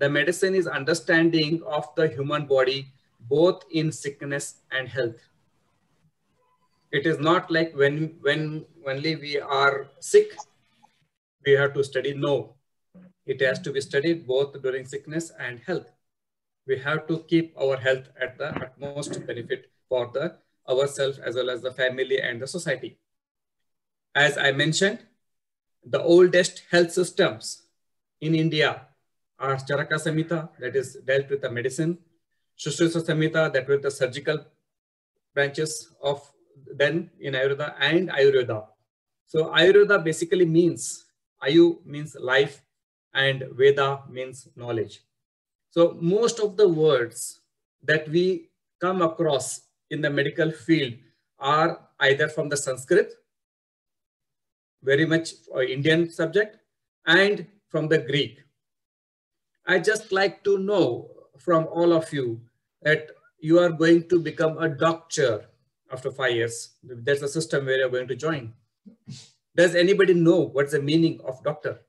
The medicine is understanding of the human body, both in sickness and health. It is not like when only we are sick, we have to study. No, it has to be studied both during sickness and health. We have to keep our health at the utmost benefit for the ourselves as well as the family and the society. As I mentioned, the oldest health systems in India are Charaka Samhita, that is dealt with the medicine, Shushrusha Samhita, that with the surgical branches of then in Ayurveda, and Ayurveda. So Ayurveda basically means, Ayu means life and Veda means knowledge. So most of the words that we come across in the medical field are either from the Sanskrit, very much Indian subject, and from the Greek. I just like to know from all of you that you are going to become a doctor after 5 years. There's a system where you're going to join. Does anybody know what's the meaning of doctor?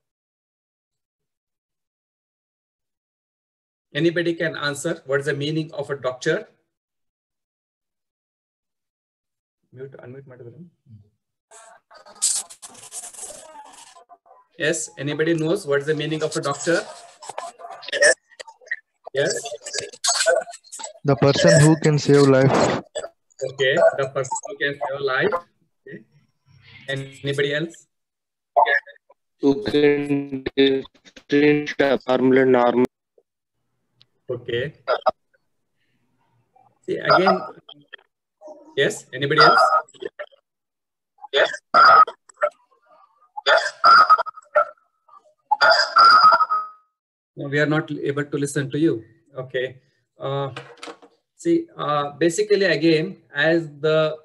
Anybody can answer what's the meaning of a doctor? Mute, unmute, madam. Yes, anybody knows what's the meaning of a doctor? Yes. The person who can save life. Okay, the person who can save life. Okay. Anybody else? Who can differentiate formula normal. Okay. See again. Yes. Anybody else? Yes. No, we are not able to listen to you. Okay. See, basically, again, as the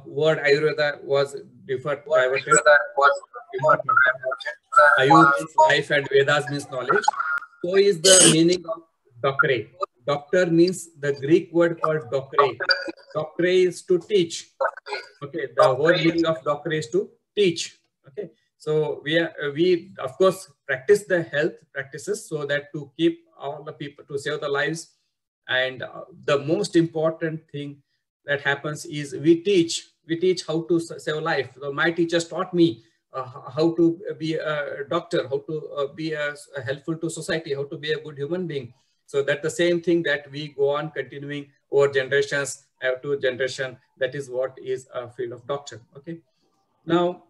word Ayurveda was diverted, Ayu means life and Vedas means knowledge. So is the meaning of docere. Doctor means the Greek word called docere. Docere is to teach. Okay, the word meaning of docere is to teach. Okay, so we of course practice the health practices so that to keep all the people, to save the lives. And the most important thing that happens is we teach how to save life. So my teachers taught me how to be a doctor, how to be helpful to society, how to be a good human being. So that's the same thing that we go on continuing over generations to generation. That is what is a field of doctor. Okay. Now,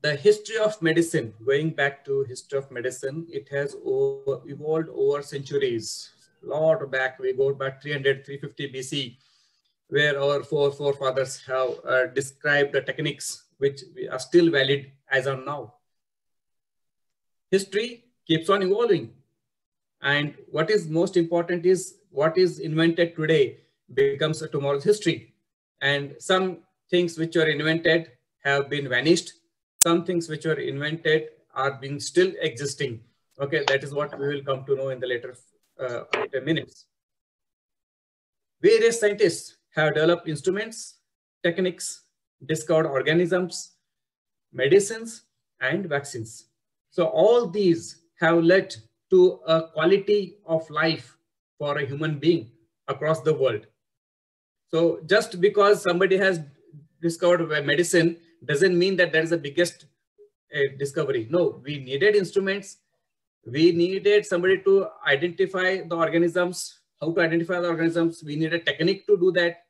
the history of medicine, going back to history of medicine, it has evolved over centuries. A lot back, we go back 300, 350 BC, where our forefathers have described the techniques which are still valid as of now. History keeps on evolving. And what is most important is what is invented today becomes tomorrow's history. And some things which were invented have been vanished. Some things which were invented are being still existing. Okay, that is what we will come to know in the later minutes. Various scientists have developed instruments, techniques, discovered organisms, medicines, and vaccines. So all these have led to a quality of life for a human being across the world. So just because somebody has discovered medicine doesn't mean that that is the biggest discovery. No, we needed instruments. We needed somebody to identify the organisms, how to identify the organisms. We need a technique to do that.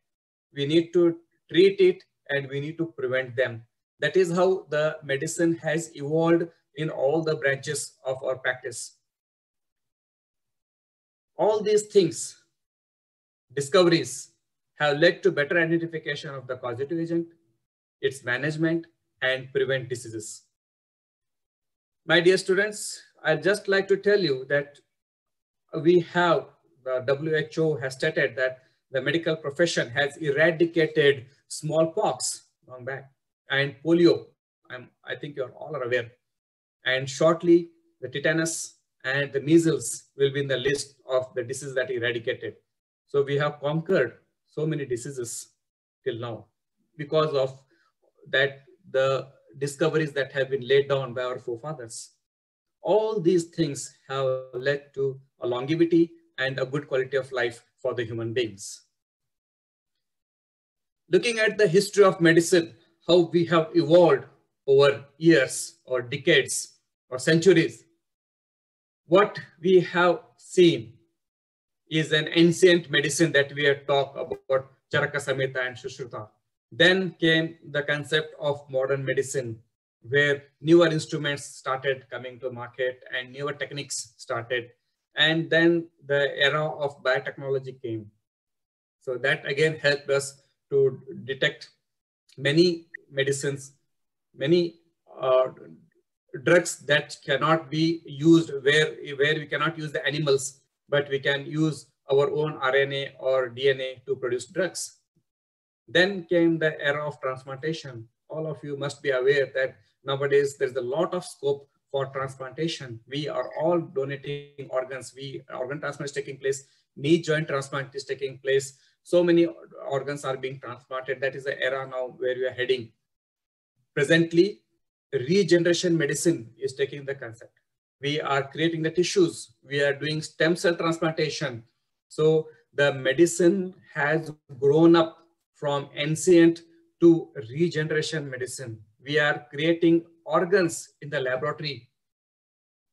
We need to treat it and we need to prevent them. That is how the medicine has evolved in all the branches of our practice. All these things, discoveries, have led to better identification of the causative agent, its management, and prevent diseases. My dear students, I'd just like to tell you that we have, the WHO has stated that the medical profession has eradicated smallpox long back and polio. I think you're all aware. And shortly, the tetanus and the measles will be in the list of the diseases that eradicated. So we have conquered so many diseases till now because of that, the discoveries that have been laid down by our forefathers. All these things have led to a longevity and a good quality of life for the human beings. Looking at the history of medicine, how we have evolved over years or decades or centuries, what we have seen is an ancient medicine that we have talked about, Charaka Samhita and Sushruta. Then came the concept of modern medicine, where newer instruments started coming to market and newer techniques started. And then the era of biotechnology came. So that again helped us to detect many medicines, many drugs that cannot be used where we cannot use the animals, but we can use our own RNA or DNA to produce drugs. Then came the era of transplantation. All of you must be aware that nowadays there's a lot of scope for transplantation. We are all donating organs. Organ transplant is taking place. Knee joint transplant is taking place. So many organs are being transplanted. That is the era now where we are heading. Presently, regeneration medicine is taking the concept. We are creating the tissues. We are doing stem cell transplantation. So the medicine has grown up from ancient to regeneration medicine. We are creating organs in the laboratory.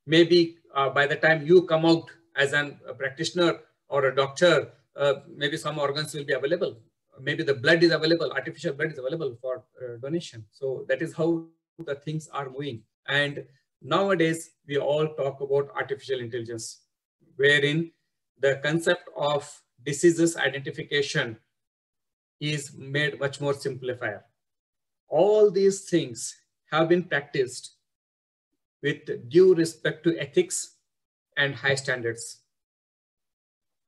Maybe by the time you come out as a practitioner or a doctor, maybe some organs will be available. Maybe the blood is available, artificial blood is available for donation. So that is how the things are moving. And nowadays, we all talk about artificial intelligence, wherein the concept of diseases identification is made much more simplified. All these things have been practiced with due respect to ethics and high standards.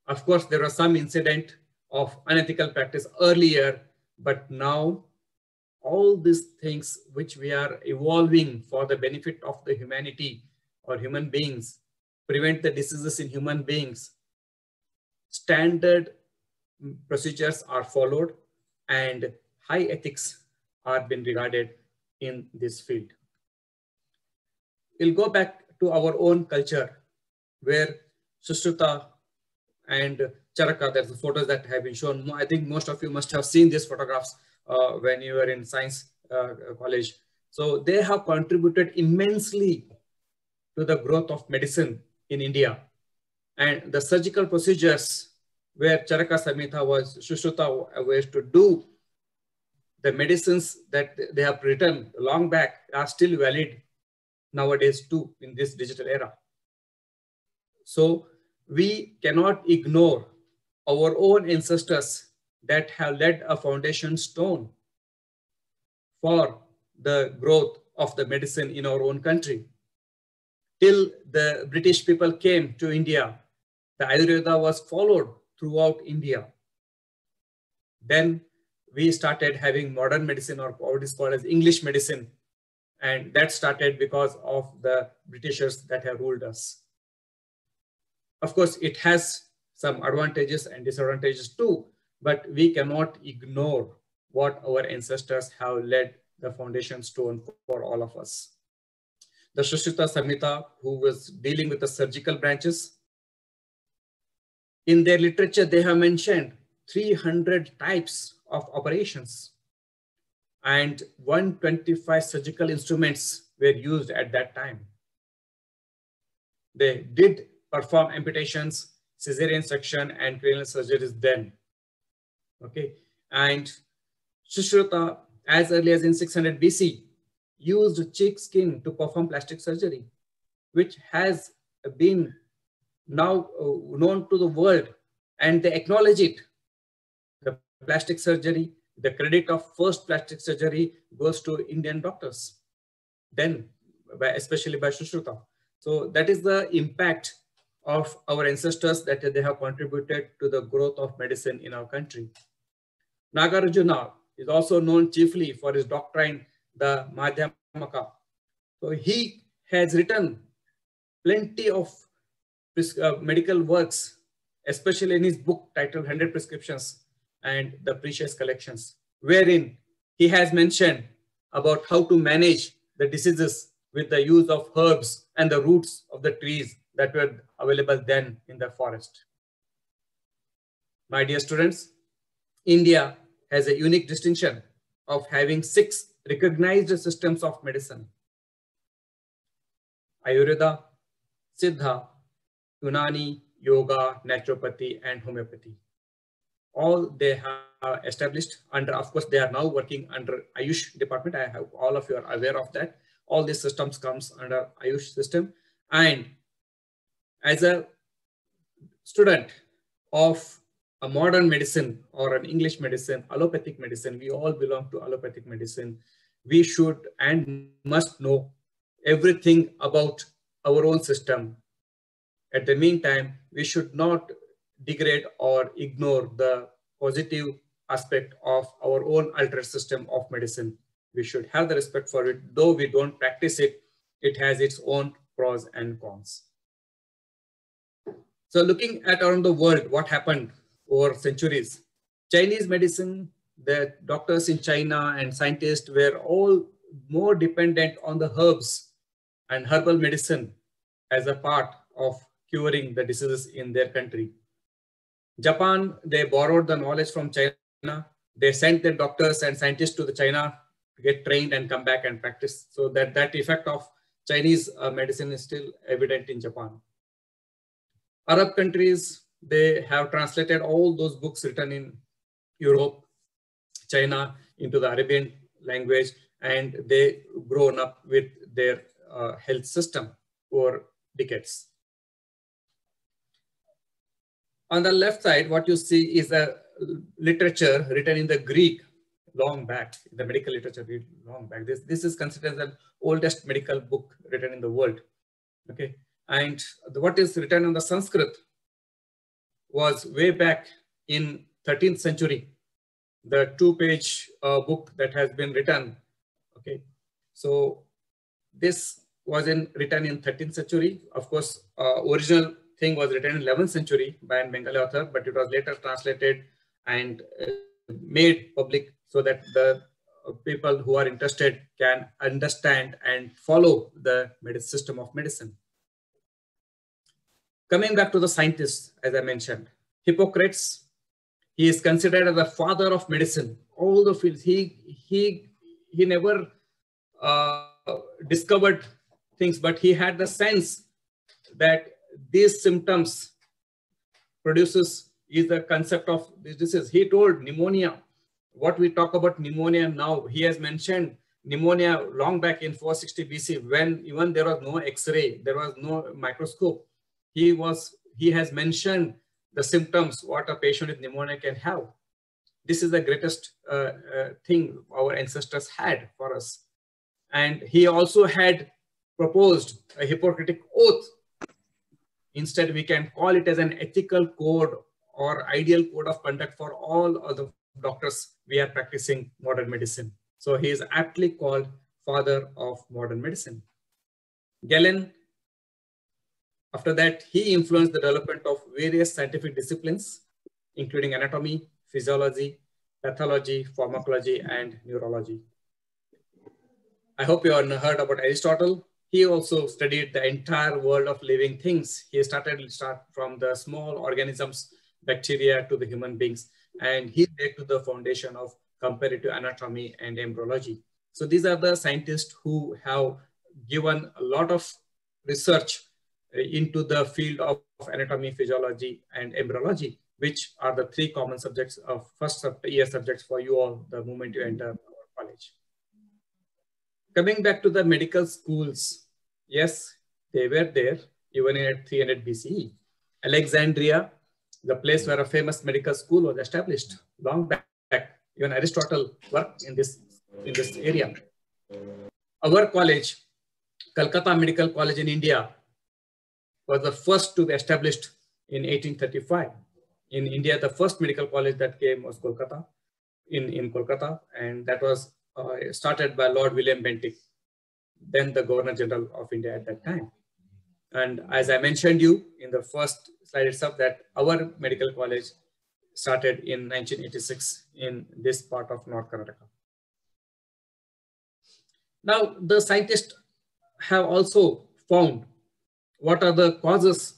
Of course, there was some incident of unethical practice earlier, but now all these things which we are evolving for the benefit of the humanity or human beings, prevent the diseases in human beings, standard procedures are followed and high ethics are being regarded in this field. We'll go back to our own culture where Sushruta and Charaka, there's the photos that have been shown. I think most of you must have seen these photographs when you were in science college. So they have contributed immensely to the growth of medicine in India. And the surgical procedures where Charaka Samhita was, Sushruta was to do, the medicines that they have written long back are still valid nowadays too in this digital era. So we cannot ignore our own ancestors that have laid a foundation stone for the growth of the medicine in our own country. Till the British people came to India, the Ayurveda was followed throughout India. Then we started having modern medicine, or what is called as English medicine. And that started because of the Britishers that have ruled us. Of course, it has some advantages and disadvantages too, but we cannot ignore what our ancestors have laid the foundation stone for all of us. The Sushruta Samhita, who was dealing with the surgical branches, in their literature, they have mentioned 300 types of operations and 125 surgical instruments were used at that time. They did perform amputations, cesarean section, and cranial surgeries then. Okay, and Sushruta, as early as in 600 BC, used cheek skin to perform plastic surgery, which has been now known to the world, and they acknowledge it. The plastic surgery, the credit of first plastic surgery goes to Indian doctors, then especially by Sushruta. So that is the impact of our ancestors that they have contributed to the growth of medicine in our country. Nagarjuna is also known chiefly for his doctrine, the Madhyamaka. So he has written plenty of medical works, especially in his book titled 100 Prescriptions and the Precious Collections, wherein he has mentioned about how to manage the diseases with the use of herbs and the roots of the trees that were available then in the forest. My dear students, India has a unique distinction of having 6 recognized systems of medicine: Ayurveda, Siddha, Unani, Yoga, Naturopathy, and Homeopathy. All they have established under, of course, they are now working under Ayush department. I have all of you are aware of that. All these systems comes under Ayush system. And as a student of a modern medicine or an English medicine, allopathic medicine, we all belong to allopathic medicine. We should and must know everything about our own system. At the meantime, we should not degrade or ignore the positive aspect of our own altered system of medicine. We should have the respect for it. Though we don't practice it, it has its own pros and cons. So looking at around the world, what happened over centuries, Chinese medicine, the doctors in China and scientists were all more dependent on the herbs and herbal medicine as a part of curing the diseases in their country. Japan, they borrowed the knowledge from China. They sent their doctors and scientists to the China to get trained and come back and practice. So that effect of Chinese medicine is still evident in Japan. Arab countries, they have translated all those books written in Europe, China into the Arabian language, and they grown up with their health system for decades. On the left side, what you see is a literature written in the Greek long back, the medical literature long back. This is considered the oldest medical book written in the world. Okay, and what is written in the Sanskrit was way back in 13th century, the 2-page book that has been written. Okay, so this was written in 13th century. Of course, original thing was written in 11th century by a Bengali author, but it was later translated and made public so that the people who are interested can understand and follow the system of medicine. Coming back to the scientists, as I mentioned, Hippocrates, he is considered as the father of medicine. All the fields, he never discovered things, but he had the sense that these symptoms produces is the concept of this disease. He told pneumonia, what we talk about pneumonia now, he has mentioned pneumonia long back in 460 BC, when even there was no X-ray, there was no microscope. He has mentioned the symptoms what a patient with pneumonia can have. This is the greatest thing our ancestors had for us. And he also had proposed a Hippocratic oath. Instead, we can call it as an ethical code or ideal code of conduct for all of the doctors we are practicing modern medicine. So he is aptly called father of modern medicine. Galen, after that, he influenced the development of various scientific disciplines, including anatomy, physiology, pathology, pharmacology, and neurology. I hope you have heard about Aristotle. He also studied the entire world of living things. He started from the small organisms, bacteria, to the human beings, and he led to the foundation of comparative anatomy and embryology. So these are the scientists who have given a lot of research into the field of anatomy, physiology, and embryology, which are the 3 common subjects of first year subjects for you all the moment you enter our college. Coming back to the medical schools, yes, they were there even in 300 BCE. Alexandria, the place where a famous medical school was established long back. Even Aristotle worked in this area. Our college, Calcutta Medical College in India, was the first to be established in 1835. In India, the first medical college that came was Kolkata, in Kolkata, and that was started by Lord William Bentinck, then the Governor General of India at that time. And as I mentioned you in the first slide itself, that our medical college started in 1986 in this part of North Karnataka. Now, the scientists have also found what are the causes,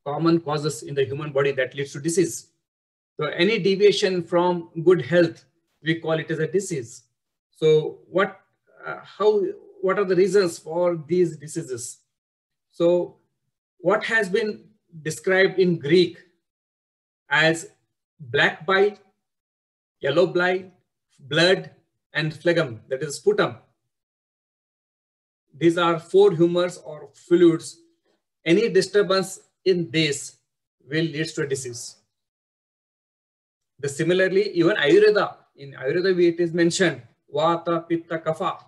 common causes in the human body that leads to disease. So any deviation from good health, we call it as a disease. So what are the reasons for these diseases? So what has been described in Greek as black bile, yellow bile, blood, and phlegm, that is sputum. These are 4 humors or fluids. Any disturbance in this will lead to a disease. Similarly, even Ayurveda, in Ayurveda it is mentioned Vata, Pitta, Kapha.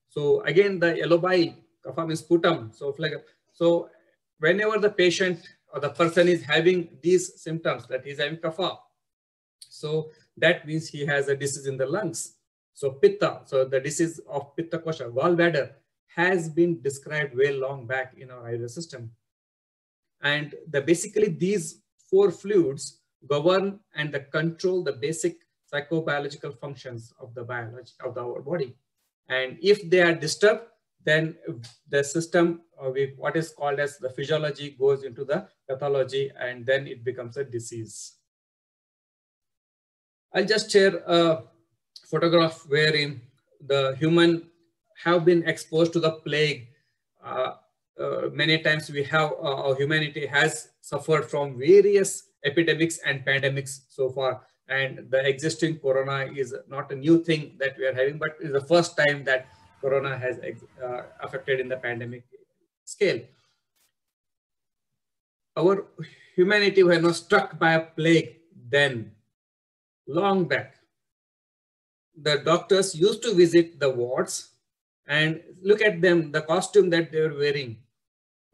So again, the yellow bile, Kapha means sputum, so phlegm. So whenever the patient or the person is having these symptoms, that he is having Kapha, so that means he has a disease in the lungs. So Pitta, so the disease of Pitta Kosha, gallbladder, has been described way long back in our Ayurveda system. And basically these 4 fluids govern and control the basic psychobiological functions of the biology of our body. And if they are disturbed, then the system, what is called as the physiology, goes into the pathology, and then it becomes a disease. I'll just share a photograph wherein the human have been exposed to the plague. Many times we have, humanity has suffered from various epidemics and pandemics so far. And the existing corona is not a new thing that we are having, but it's the first time that corona has affected in the pandemic scale. Our humanity were not struck by a plague then, long back. The doctors used to visit the wards and look at them, the costume that they were wearing.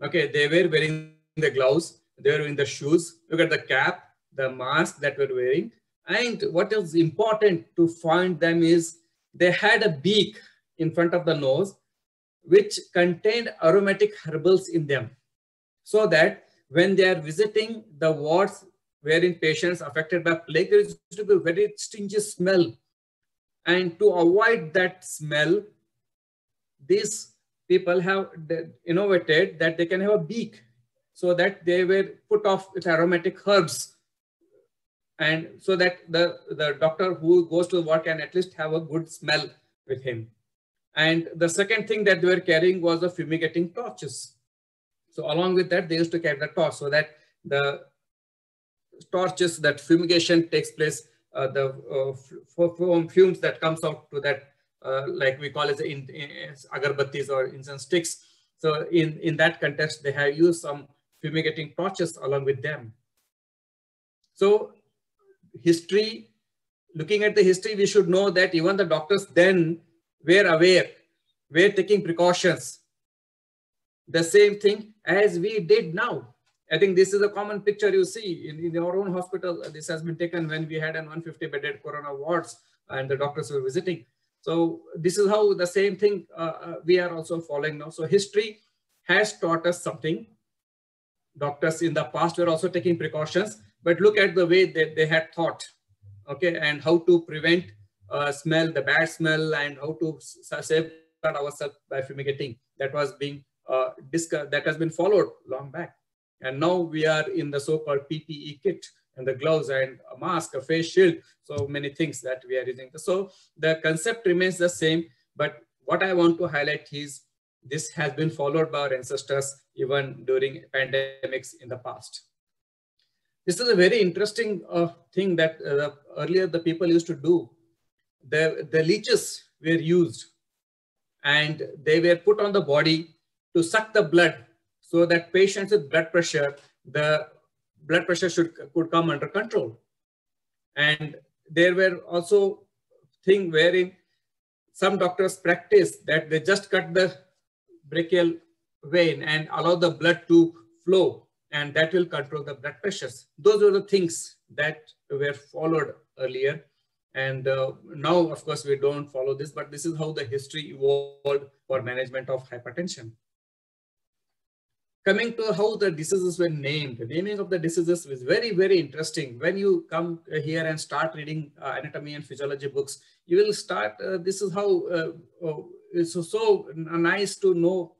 Okay, they were wearing the gloves, they were wearing the shoes, look at the cap, the mask that we're wearing. And what is important to find them is they had a beak in front of the nose, which contained aromatic herbals in them. So that when they are visiting the wards wherein patients affected by plague, there is to be a very stingy smell. And to avoid that smell, these people have innovated that they can have a beak, so that they were put off with aromatic herbs. And so that the doctor who goes to the ward can at least have a good smell with him. And the second thing that they were carrying was the fumigating torches. So along with that, they used to carry the torch, so that the torches, that fumigation takes place, the fumes that comes out to that, like we call it in agarbattis or incense sticks. So in that context, they have used some fumigating torches along with them. So history, looking at the history, we should know that even the doctors then were aware, were taking precautions. The same thing as we did now. I think this is a common picture you see in our own hospital. This has been taken when we had an 150 bedded corona wards and the doctors were visiting. So this is how the same thing we are also following now. So history has taught us something. Doctors in the past were also taking precautions, but look at the way that they had thought, okay, and how to prevent smell, the bad smell, and how to safeguard ourselves by fumigating. That was being discussed, that has been followed long back. And now we are in the so-called PPE kit and the gloves and a mask, a face shield, so many things that we are using. So the concept remains the same, but what I want to highlight is this has been followed by our ancestors even during pandemics in the past. This is a very interesting thing that earlier the people used to do. The leeches were used and they were put on the body to suck the blood, so that patients with blood pressure, the blood pressure could come under control. And there were also things wherein some doctors practice that they just cut the brachial vein and allow the blood to flow, and that will control the blood pressures. Those were the things that were followed earlier. And now, of course, we don't follow this, but this is how the history evolved for management of hypertension. Coming to how the diseases were named, the naming of the diseases is very, very interesting. When you come here and start reading anatomy and physiology books, you will start, this is how it's so nice to know.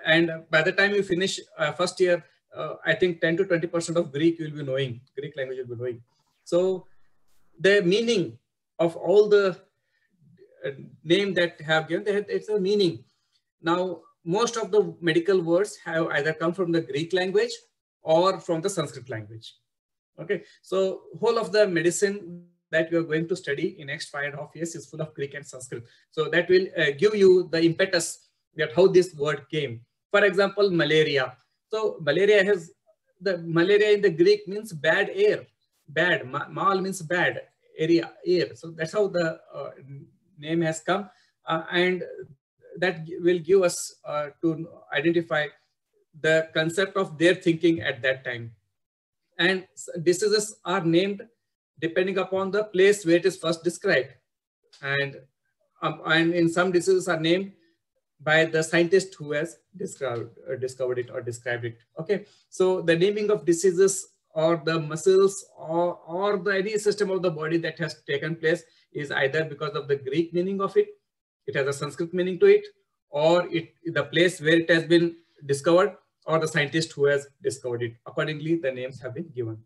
And by the time you finish first year, I think 10 to 20% of Greek you'll be knowing, Greek language you'll be knowing. So the meaning of all the name that have given, it's a meaning. Now, most of the medical words have either come from the Greek language or from the Sanskrit language. Okay, so whole of the medicine that you are going to study in next 5.5 years is full of Greek and Sanskrit. So that will give you the impetus that how this word came. For example, malaria. So malaria has, the malaria in the Greek means bad air. Bad, mal means bad, area, air. So that's how the name has come. And that will give us to identify the concept of their thinking at that time. And diseases are named depending upon the place where it is first described. And in some diseases are named by the scientist who has discovered it or described it. Okay, so the naming of diseases or the muscles or the any system of the body that has taken place is either because of the Greek meaning of it, it has a Sanskrit meaning to it, or the place where it has been discovered, or the scientist who has discovered it. Accordingly, the names have been given.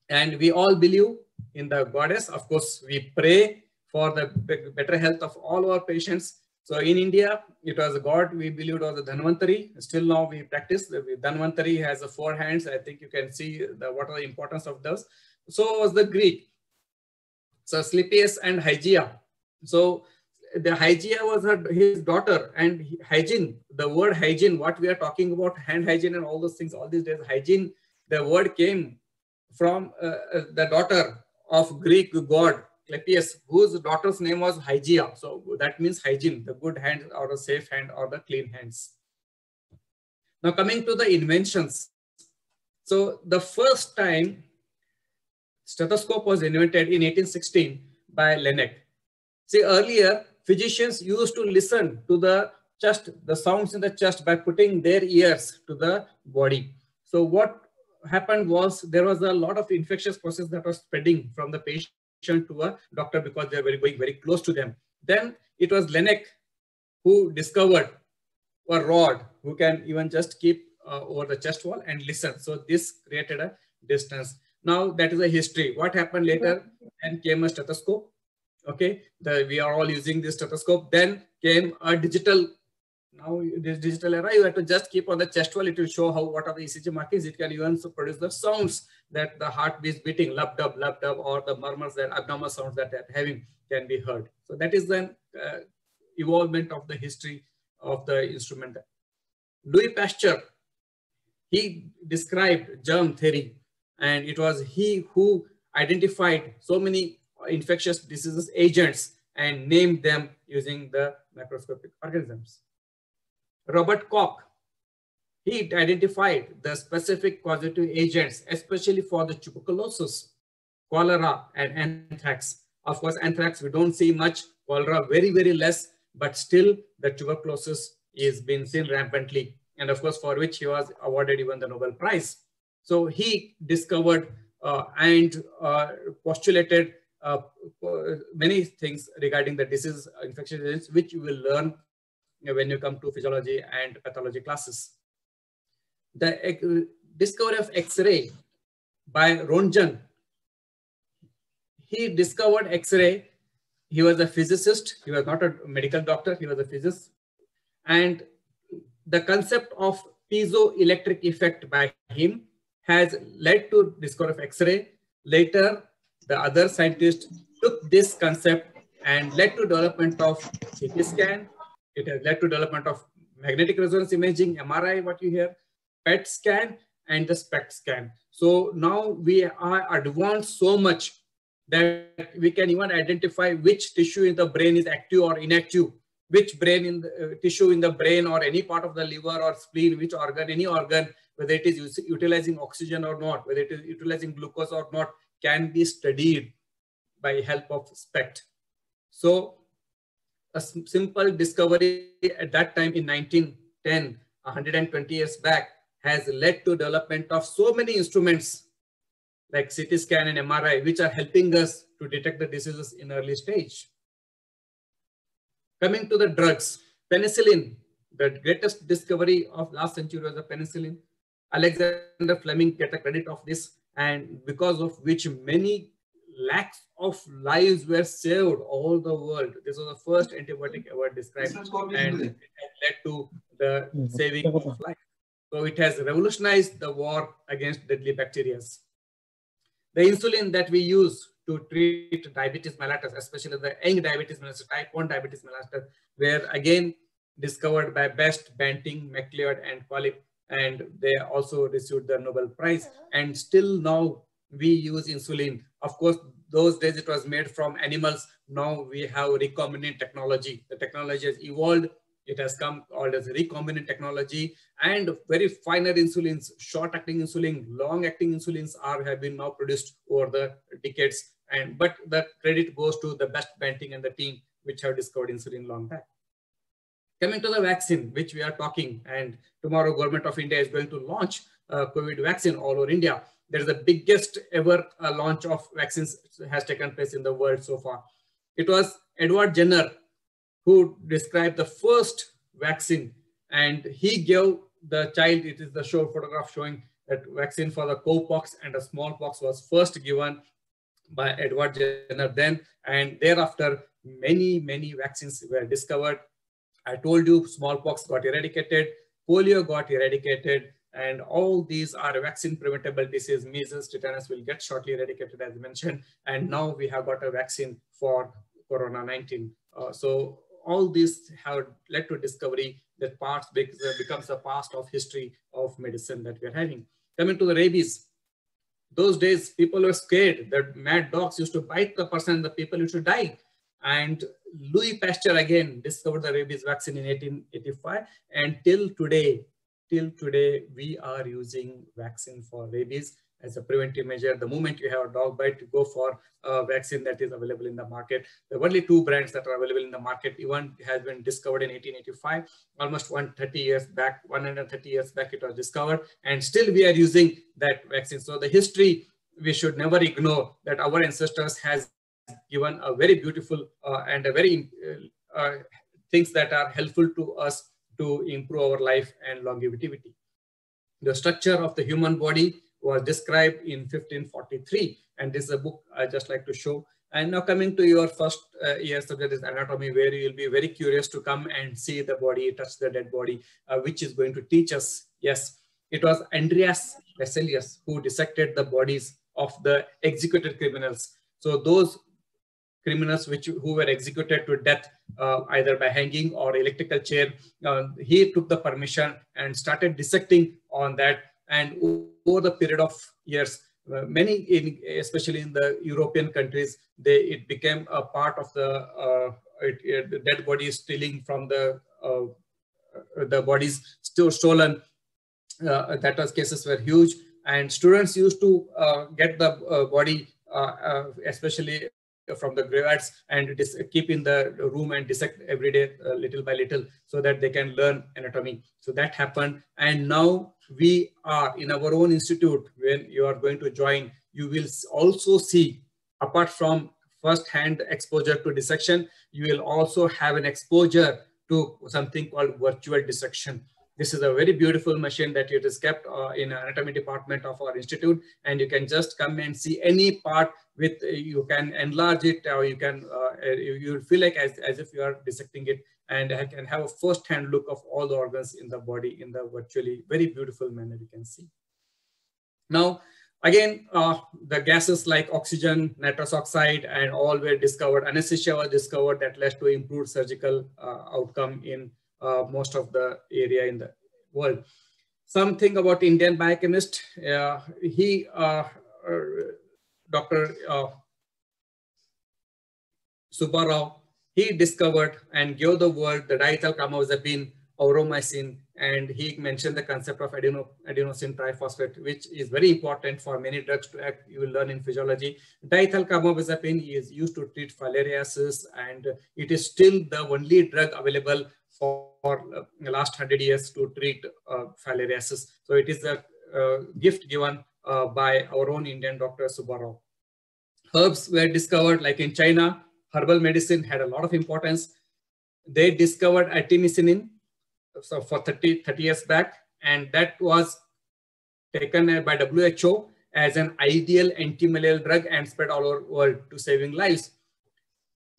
And we all believe in the goddess. Of course, we pray for the better health of all our patients. So in India, it was a god we believed was the Dhanvantari. Still now we practice. The Dhanvantari has 4 hands. I think you can see what are the importance of those. So was the Greek. So Asclepius and Hygeia. So the Hygeia was his daughter, and hygiene, the word hygiene, what we are talking about, hand hygiene and all those things, all these days, hygiene, the word came from the daughter of Greek god Asclepius, whose daughter's name was Hygeia. So that means hygiene, the good hand or the safe hand or the clean hands. Now coming to the inventions. So the first time stethoscope was invented in 1816 by Laennec. See, earlier physicians used to listen to the chest, the sounds in the chest, by putting their ears to the body. So what happened was there was a lot of infectious process that was spreading from the patient to a doctor because they were going very close to them. Then it was Laennec who discovered a rod who can even just keep over the chest wall and listen. So this created a distance. Now that is a history. What happened later? Then came a stethoscope. Okay, we are all using this stethoscope. Then came a digital. Now this digital era, you have to just keep on the chest wall. It will show what are the ECG markings. It can even produce the sounds that the heart is beating, lub dub, or the murmurs, that abnormal sounds that they're having can be heard. So that is the evolvement of the history of the instrument. Louis Pasteur, he described germ theory, and it was he who identified so many infectious diseases agents and named them using the microscopic organisms. Robert Koch, he identified the specific causative agents, especially for the tuberculosis, cholera, and anthrax. Of course, anthrax we don't see much, cholera very, very less, but still the tuberculosis is being seen rampantly. And of course, for which he was awarded even the Nobel Prize. So he discovered and postulated many things regarding the disease, infectious disease, which you will learn when you come to physiology and pathology classes. The discovery of X-ray by Röntgen. He discovered X-ray. He was a physicist. He was not a medical doctor. He was a physicist. And the concept of piezoelectric effect by him has led to discovery of X-ray. Later, the other scientists took this concept and led to development of CT scan. It has led to development of magnetic resonance imaging, MRI, what you hear, PET scan, and the SPECT scan. So now we are advanced so much that we can even identify which tissue in the brain is active or inactive, which brain in the tissue in the brain or any part of the liver or spleen, which organ, any organ, whether it is utilizing oxygen or not, whether it is utilizing glucose or not, can be studied by help of SPECT. So a simple discovery at that time in 1910, 120 years back, has led to development of so many instruments like CT scan and MRI, which are helping us to detect the diseases in early stage. Coming to the drugs, penicillin, the greatest discovery of last century was the penicillin. Alexander Fleming get the credit of this, and because of which many lakhs of lives were saved all the world. This was the first antibiotic ever described, and it has led to the saving of life. So it has revolutionized the war against deadly bacteria. The insulin that we use to treat diabetes mellitus, especially the young diabetes mellitus, type 1 diabetes mellitus, were again discovered by Best, Banting, MacLeod, and Collip, and they also received the Nobel Prize. And still now we use insulin. Of course, those days it was made from animals. Now we have recombinant technology. The technology has evolved. It has come called as recombinant technology, and very finer insulins, short-acting insulin, long-acting insulins have been now produced over the decades. But the credit goes to the Best, Banting and the team which have discovered insulin long back. Coming to the vaccine, which we are talking, and tomorrow Government of India is going to launch COVID vaccine all over India. There is the biggest ever launch of vaccines has taken place in the world so far. It was Edward Jenner who described the first vaccine, and he gave the child, it is the photograph showing that vaccine for the cowpox and the smallpox was first given by Edward Jenner then, and thereafter many vaccines were discovered. I told you smallpox got eradicated, polio got eradicated, and all these are vaccine preventable disease. Measles, tetanus will get shortly eradicated as mentioned, and now we have got a vaccine for Corona-19. So all these have led to discovery that becomes a past of history of medicine that we are having. Coming to the rabies, those days people were scared that mad dogs used to bite the person, the people used to die. And Louis Pasteur again discovered the rabies vaccine in 1885, and till today we are using vaccine for rabies as a preventive measure. The moment you have a dog bite, you go for a vaccine that is available in the market. There are only 2 brands that are available in the market. One has been discovered in 1885, almost 130 years back it was discovered, and still we are using that vaccine. So the history, we should never ignore that our ancestors has given a very beautiful and a very things that are helpful to us to improve our life and longevity. The structure of the human body was described in 1543, and this is a book I just like to show. And now coming to your first year subject is anatomy, where you will be very curious to come and see the body, touch the dead body, which is going to teach us. Yes, it was Andreas Vesalius who dissected the bodies of the executed criminals. So those criminals who were executed to death either by hanging or electrical chair, he took the permission and started dissecting on that. And over the period of years, many, especially in the European countries, it became a part of the dead bodies stealing from the bodies still stolen. That was cases were huge, and students used to get the body, especially from the graveyards, and keep in the room and dissect every day little by little so that they can learn anatomy. So that happened, and now we are in our own institute. When you are going to join, you will also see, apart from first-hand exposure to dissection, you will also have an exposure to something called virtual dissection. This is a very beautiful machine that it is kept in anatomy department of our institute, and you can just come and see any part with, you can enlarge it, or you can, you feel like as if you are dissecting it, and I can have a first-hand look of all the organs in the body in the virtually very beautiful manner you can see. Now, again, the gases like oxygen, nitrous oxide, and all were discovered. Anesthesia was discovered that led to improved surgical outcome in most of the area in the world. Something about Indian biochemist, Dr. Subbarao, he discovered and gave the world the diethyl carbamazepine, aureomycin, and he mentioned the concept of adenosine triphosphate, which is very important for many drugs to act. You will learn in physiology. Diethyl carbamazepine is used to treat filariasis, and it is still the only drug available for the last 100 years to treat filariasis. So it is a gift given by our own Indian Dr. Subbarao. Herbs were discovered, like in China, herbal medicine had a lot of importance. they discovered artemisinin so for 30 years back, and that was taken by WHO as an ideal anti-malarial drug and spread all over the world to saving lives.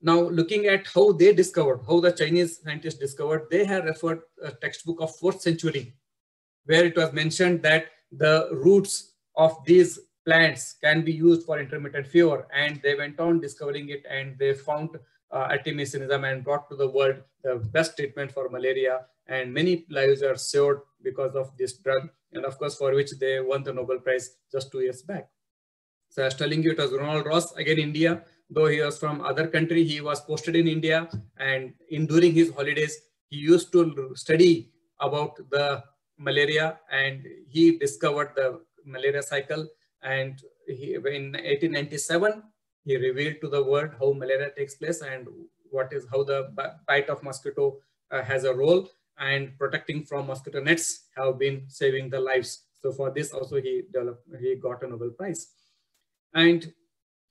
Now, looking at how they discovered, how the Chinese scientists discovered, they have referred a textbook of 4th century, where it was mentioned that the roots of these plants can be used for intermittent fever. And they went on discovering it, and they found artemisinism and brought to the world the best treatment for malaria. And many lives are saved because of this drug. And of course, for which they won the Nobel Prize just 2 years back. So I was telling you, it was Ronald Ross, again India. Though he was from other country, he was posted in India, and during his holidays, he used to study about the malaria, and he discovered the malaria cycle. And in 1897, he revealed to the world how malaria takes place and how the bite of mosquito has a role, and protecting from mosquito nets have been saving the lives. So for this also he got a Nobel Prize. And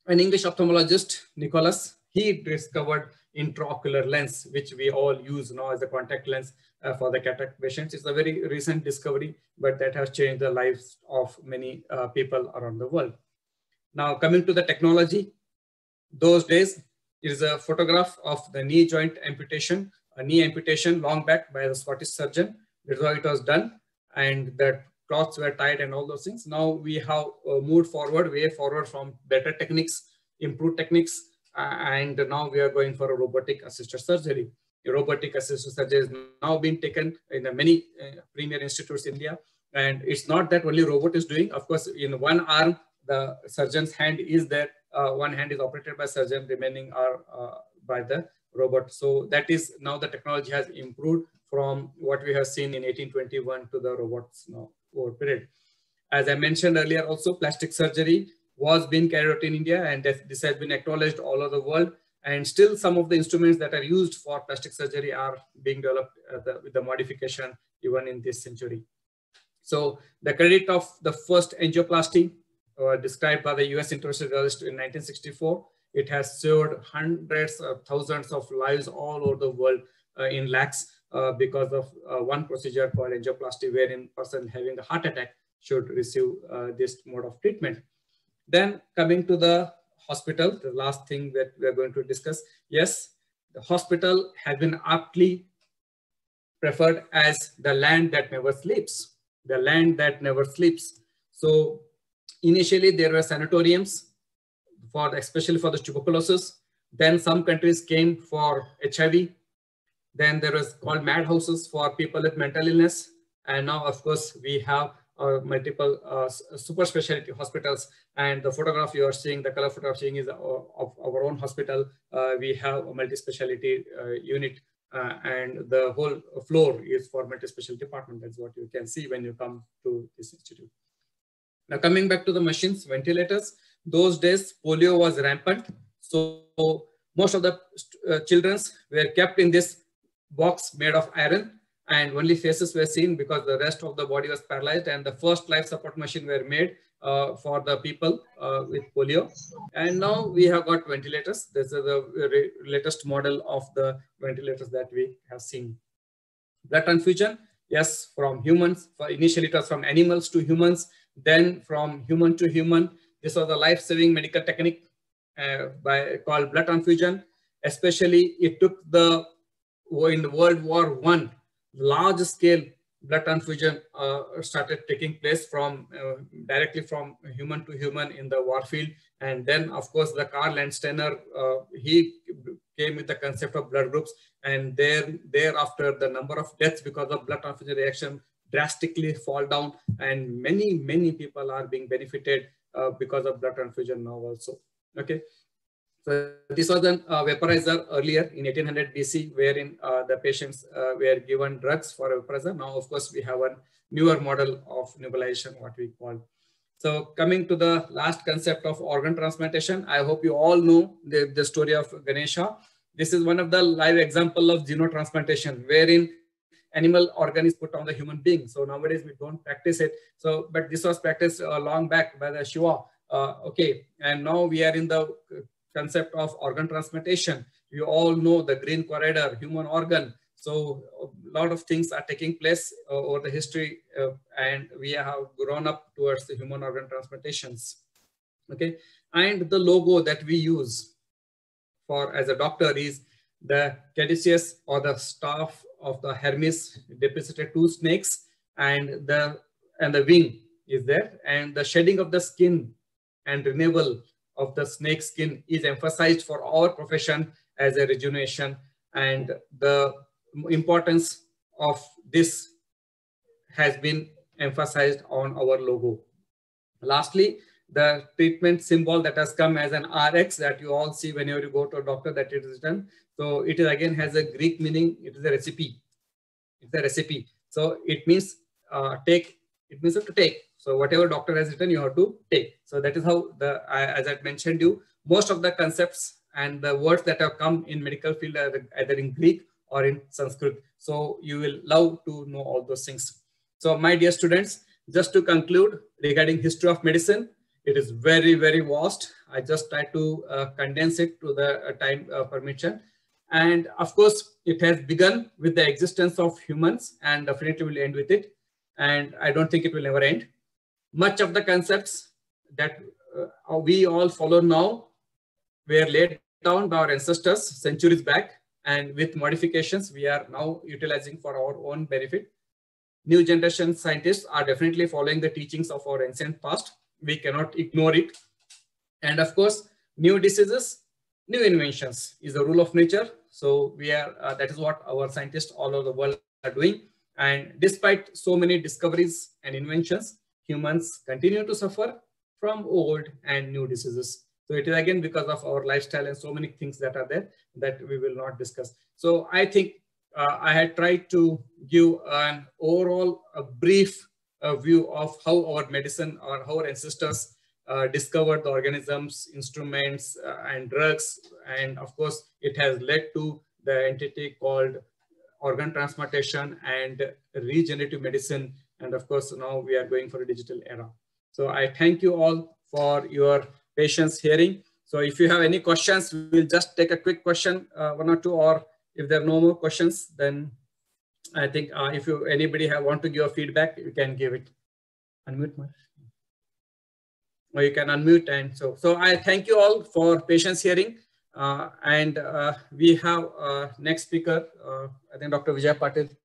an English ophthalmologist, Nicholas, he discovered intraocular lens, which we all use now as a contact lens for the cataract patients. It's a very recent discovery, but that has changed the lives of many people around the world. Now, coming to the technology, those days, it is a photograph of the knee joint amputation, a knee amputation long back by the Scottish surgeon. That's how it was done. And that cloths were tied and all those things. Now we have moved way forward from better techniques, improved techniques, and now we are going for a robotic assisted surgery. Robotic assisted surgery is now being taken in many premier institutes in India. And it's not that only robot is doing. Of course, in one arm, the surgeon's hand is there. One hand is operated by surgeon, remaining are by the robot. So that is now the technology has improved from what we have seen in 1821 to the robots now over period. As I mentioned earlier, also plastic surgery was being carried out in India, and this has been acknowledged all over the world. And still some of the instruments that are used for plastic surgery are being developed with the modification even in this century. So the credit of the first angioplasty described by the US interventional radiologist in 1964, it has saved hundreds of thousands of lives all over the world in lakhs because of one procedure called angioplasty, wherein person having a heart attack should receive this mode of treatment. Then coming to the hospital, the last thing that we are going to discuss. Yes, the hospital has been aptly preferred as the land that never sleeps. The land that never sleeps. So initially there were sanatoriums especially for the tuberculosis. Then some countries came for HIV. Then there was called madhouses for people with mental illness. And now, of course, we have multiple super specialty hospitals. And the photograph you are seeing, the color photograph seeing is of our own hospital. We have a multi-specialty unit and the whole floor is for multi-specialty department. That's what you can see when you come to this institute. Now, coming back to the machines, ventilators, those days polio was rampant. So most of the children were kept in this box made of iron, and only faces were seen because the rest of the body was paralyzed. And the first life support machine were made for the people with polio. And now we have got ventilators. This is the latest model of the ventilators that we have seen. Blood transfusion, yes, from humans. Initially it was from animals to humans, then from human to human. This was a life-saving medical technique called blood transfusion. Especially it took in World War I, large-scale blood transfusion started taking place from directly from human to human in the war field. And then, of course, the Karl Landsteiner, he came with the concept of blood groups. And thereafter, the number of deaths because of blood transfusion reaction drastically fall down. And many, many people are being benefited because of blood transfusion now also. Okay. So this was a vaporizer earlier in 1800 BC, wherein the patients were given drugs for a vaporizer. Now, of course, we have a newer model of nebulization, what we call. So coming to the last concept of organ transplantation, I hope you all know the story of Ganesha. This is one of the live example of xenotransplantation, wherein animal organ is put on the human being. So nowadays we don't practice it. So, but this was practiced long back by the Shiva. Okay, and now we are in the concept of organ transplantation, You all know the green corridor, human organ. So a lot of things are taking place over the history, and we have grown up towards the human organ transplantations. Okay, and the logo that we use for as a doctor is the caduceus, or the staff of the Hermes, depicted two snakes, and the wing is there, and the shedding of the skin and renewal of the snake skin is emphasized for our profession as a rejuvenation, and the importance of this has been emphasized on our logo. Lastly, the treatment symbol that has come as an RX that you all see whenever you go to a doctor, that it is written. So it is again has a Greek meaning. It is a recipe. It's a recipe. So it means take. It means to take. So whatever doctor has written, you have to take. So that is how as I mentioned you, most of the concepts and the words that have come in medical field are either in Greek or in Sanskrit. So you will love to know all those things. So my dear students, just to conclude regarding history of medicine, it is very, very vast. I just try to condense it to the time permission. And of course, it has begun with the existence of humans and definitely will end with it. And I don't think it will never end. Much of the concepts that we all follow now were laid down by our ancestors centuries back, and with modifications we are now utilizing for our own benefit. New generation scientists are definitely following the teachings of our ancient past. We cannot ignore it. And of course, new diseases, new inventions is the rule of nature. So we are, that is what our scientists all over the world are doing. And despite so many discoveries and inventions, humans continue to suffer from old and new diseases. So it is again because of our lifestyle and so many things that are there that we will not discuss. So I think I had tried to give an overall brief view of how our medicine or how our ancestors discovered the organisms, instruments, and drugs. And of course, it has led to the entity called organ transplantation and regenerative medicine. And of course, now we are going for a digital era. So I thank you all for your patience hearing. So if you have any questions, we'll just take a quick question, one or two, or if there are no more questions, then I think if anybody want to give a feedback, you can give it. Unmute, or you can unmute. And so I thank you all for patience hearing. And we have next speaker, I think Dr. Vijay Patil.